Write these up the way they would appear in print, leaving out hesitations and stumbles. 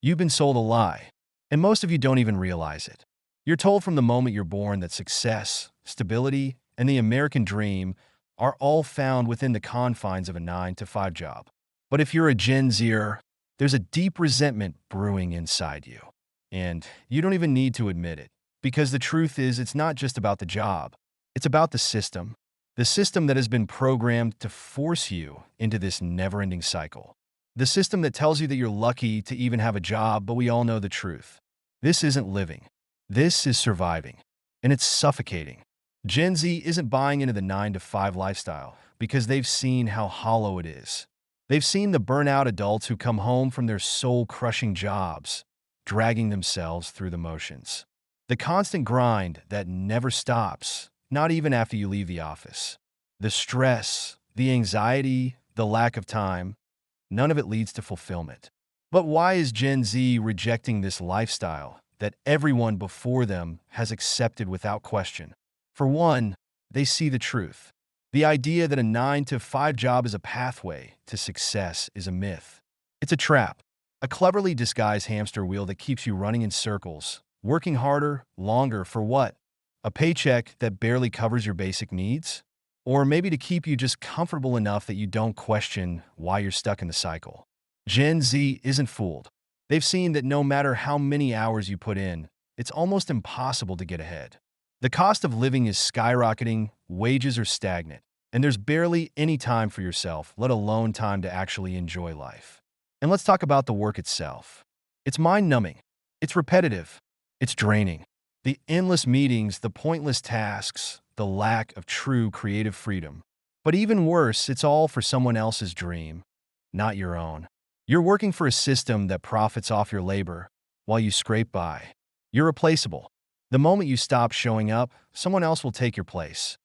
You've been sold a lie, and most of you don't even realize it. You're told from the moment you're born that success, stability, and the American dream are all found within the confines of a 9 to 5 job. But if you're a Gen Zer, there's a deep resentment brewing inside you. And you don't even need to admit it, because the truth is it's not just about the job, it's about the system. The system that has been programmed to force you into this never-ending cycle. The system that tells you that you're lucky to even have a job, but we all know the truth. This isn't living. This is surviving. And it's suffocating. Gen Z isn't buying into the 9 to 5 lifestyle because they've seen how hollow it is. They've seen the burnout adults who come home from their soul-crushing jobs, dragging themselves through the motions. The constant grind that never stops, not even after you leave the office. The stress, the anxiety, the lack of time, none of it leads to fulfillment. But why is Gen Z rejecting this lifestyle that everyone before them has accepted without question? For one, they see the truth. The idea that a 9 to 5 job is a pathway to success is a myth. It's a trap, a cleverly disguised hamster wheel that keeps you running in circles, working harder, longer for what? A paycheck that barely covers your basic needs? Or maybe to keep you just comfortable enough that you don't question why you're stuck in the cycle. Gen Z isn't fooled. They've seen that no matter how many hours you put in, it's almost impossible to get ahead. The cost of living is skyrocketing, wages are stagnant, and there's barely any time for yourself, let alone time to actually enjoy life. And let's talk about the work itself. It's mind-numbing. It's repetitive. It's draining. The endless meetings, the pointless tasks, the lack of true creative freedom. But even worse, it's all for someone else's dream, not your own. You're working for a system that profits off your labor while you scrape by. You're replaceable. The moment you stop showing up, someone else will take your place.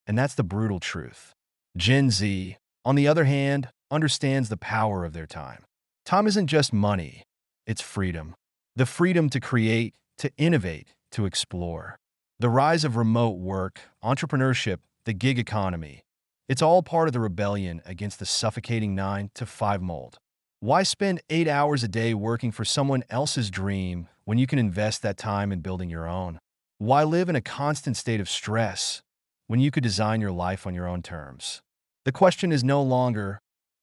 And that's the brutal truth. Gen Z, on the other hand, understands the power of their time. Time isn't just money, it's freedom. The freedom to create, to innovate, to explore. The rise of remote work, entrepreneurship, the gig economy. It's all part of the rebellion against the suffocating 9 to 5 mold. Why spend 8 hours a day working for someone else's dream when you can invest that time in building your own? Why live in a constant state of stress when you could design your life on your own terms? The question is no longer,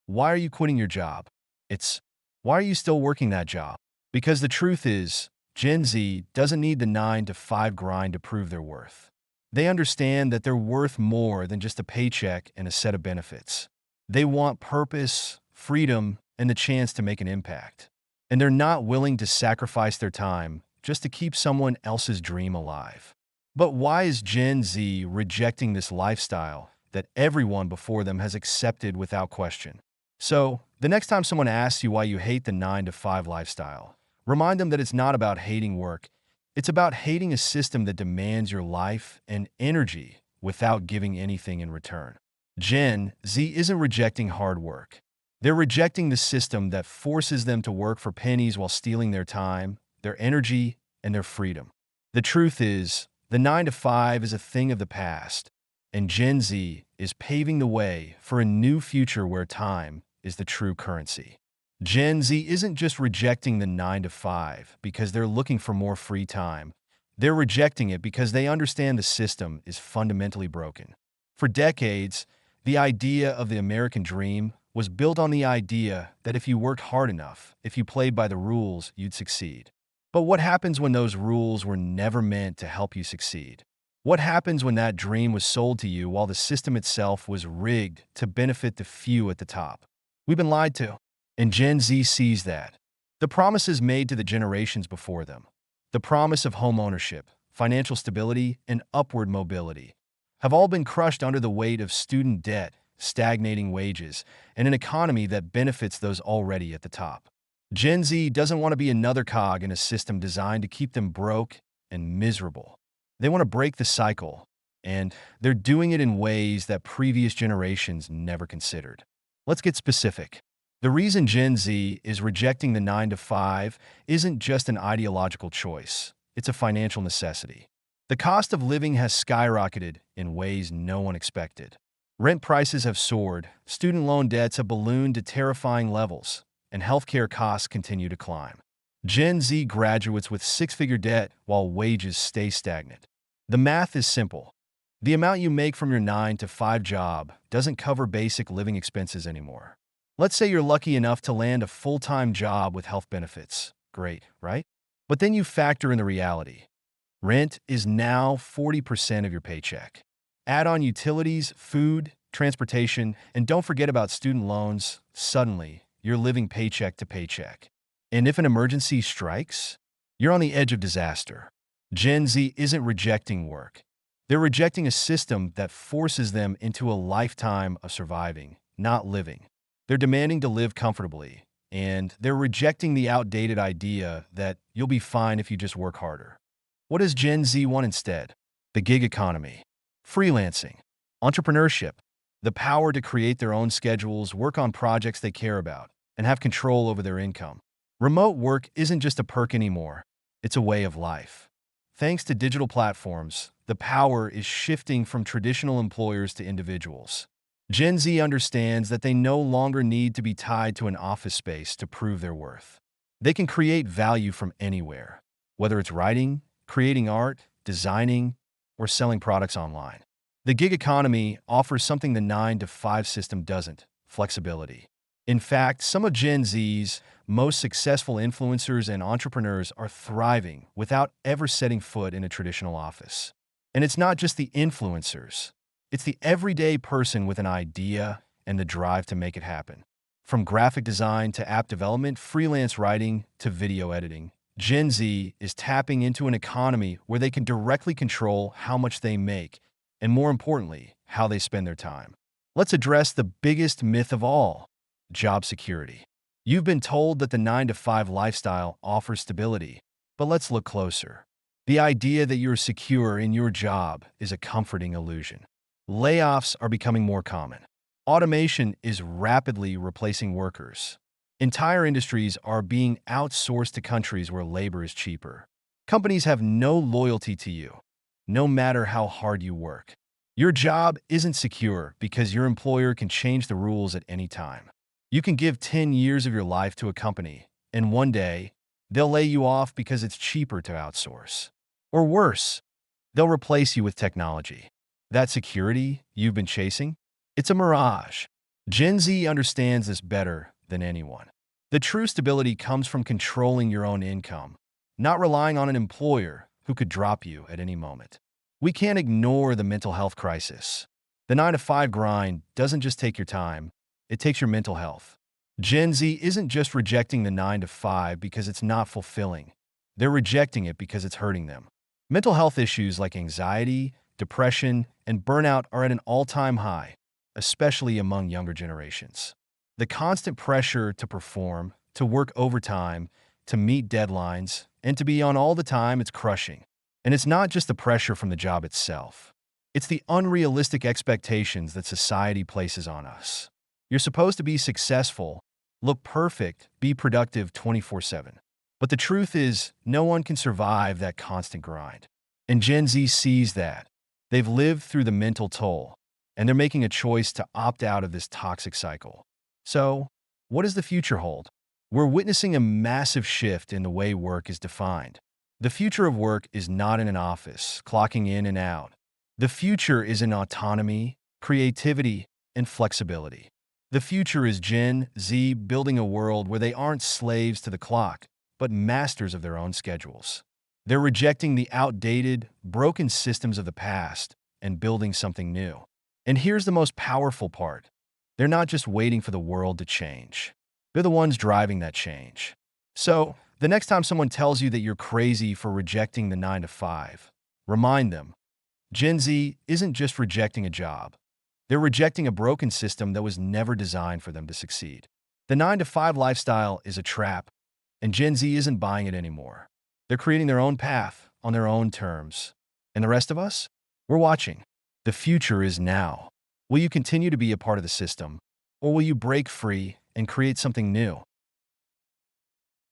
why are you quitting your job? It's, why are you still working that job? Because the truth is, Gen Z doesn't need the 9 to 5 grind to prove their worth. They understand that they're worth more than just a paycheck and a set of benefits. They want purpose, freedom, and the chance to make an impact. And they're not willing to sacrifice their time just to keep someone else's dream alive. But why is Gen Z rejecting this lifestyle that everyone before them has accepted without question? So, the next time someone asks you why you hate the 9 to 5 lifestyle, remind them that it's not about hating work. It's about hating a system that demands your life and energy without giving anything in return. Gen Z isn't rejecting hard work. They're rejecting the system that forces them to work for pennies while stealing their time, their energy, and their freedom. The truth is, the 9 to 5 is a thing of the past, and Gen Z is paving the way for a new future where time is the true currency. Gen Z isn't just rejecting the 9 to 5 because they're looking for more free time. They're rejecting it because they understand the system is fundamentally broken. For decades, the idea of the American dream was built on the idea that if you worked hard enough, if you played by the rules, you'd succeed. But what happens when those rules were never meant to help you succeed? What happens when that dream was sold to you while the system itself was rigged to benefit the few at the top? We've been lied to. And Gen Z sees that. The promises made to the generations before them, the promise of home ownership, financial stability, and upward mobility, have all been crushed under the weight of student debt, stagnating wages, and an economy that benefits those already at the top. Gen Z doesn't want to be another cog in a system designed to keep them broke and miserable. They want to break the cycle, and they're doing it in ways that previous generations never considered. Let's get specific. The reason Gen Z is rejecting the 9 to 5 isn't just an ideological choice, it's a financial necessity. The cost of living has skyrocketed in ways no one expected. Rent prices have soared, student loan debts have ballooned to terrifying levels, and healthcare costs continue to climb. Gen Z graduates with six-figure debt while wages stay stagnant. The math is simple. The amount you make from your 9 to 5 job doesn't cover basic living expenses anymore. Let's say you're lucky enough to land a full-time job with health benefits. Great, right? But then you factor in the reality. Rent is now 40% of your paycheck. Add on utilities, food, transportation, and don't forget about student loans. Suddenly, you're living paycheck to paycheck. And if an emergency strikes, you're on the edge of disaster. Gen Z isn't rejecting work. They're rejecting a system that forces them into a lifetime of surviving, not living. They're demanding to live comfortably, and they're rejecting the outdated idea that you'll be fine if you just work harder. What does Gen Z want instead? The gig economy, freelancing, entrepreneurship, the power to create their own schedules, work on projects they care about, and have control over their income. Remote work isn't just a perk anymore, it's a way of life. Thanks to digital platforms, the power is shifting from traditional employers to individuals. Gen Z understands that they no longer need to be tied to an office space to prove their worth. They can create value from anywhere, whether it's writing, creating art, designing, or selling products online. The gig economy offers something the 9 to 5 system doesn't: flexibility. In fact, some of Gen Z's most successful influencers and entrepreneurs are thriving without ever setting foot in a traditional office. And it's not just the influencers. It's the everyday person with an idea and the drive to make it happen. From graphic design to app development, freelance writing to video editing, Gen Z is tapping into an economy where they can directly control how much they make and, more importantly, how they spend their time. Let's address the biggest myth of all: job security. You've been told that the 9 to 5 lifestyle offers stability, but let's look closer. The idea that you're secure in your job is a comforting illusion. Layoffs are becoming more common. Automation is rapidly replacing workers. Entire industries are being outsourced to countries where labor is cheaper. Companies have no loyalty to you, no matter how hard you work. Your job isn't secure because your employer can change the rules at any time. You can give 10 years of your life to a company, and one day, they'll lay you off because it's cheaper to outsource. Or worse, they'll replace you with technology. That security you've been chasing? It's a mirage. Gen Z understands this better than anyone. The true stability comes from controlling your own income, not relying on an employer who could drop you at any moment. We can't ignore the mental health crisis. The 9 to 5 grind doesn't just take your time, it takes your mental health. Gen Z isn't just rejecting the 9 to 5 because it's not fulfilling. They're rejecting it because it's hurting them. Mental health issues like anxiety, depression, and burnout are at an all-time high, especially among younger generations. The constant pressure to perform, to work overtime, to meet deadlines, and to be on all the time, it's crushing. And it's not just the pressure from the job itself. It's the unrealistic expectations that society places on us. You're supposed to be successful, look perfect, be productive 24/7. But the truth is, no one can survive that constant grind. And Gen Z sees that. They've lived through the mental toll, and they're making a choice to opt out of this toxic cycle. So, what does the future hold? We're witnessing a massive shift in the way work is defined. The future of work is not in an office, clocking in and out. The future is in autonomy, creativity, and flexibility. The future is Gen Z building a world where they aren't slaves to the clock, but masters of their own schedules. They're rejecting the outdated, broken systems of the past and building something new. And here's the most powerful part. They're not just waiting for the world to change. They're the ones driving that change. So, the next time someone tells you that you're crazy for rejecting the 9 to 5, remind them, Gen Z isn't just rejecting a job. They're rejecting a broken system that was never designed for them to succeed. The 9 to 5 lifestyle is a trap, and Gen Z isn't buying it anymore. They're creating their own path on their own terms. And the rest of us? We're watching. The future is now. Will you continue to be a part of the system, or will you break free and create something new?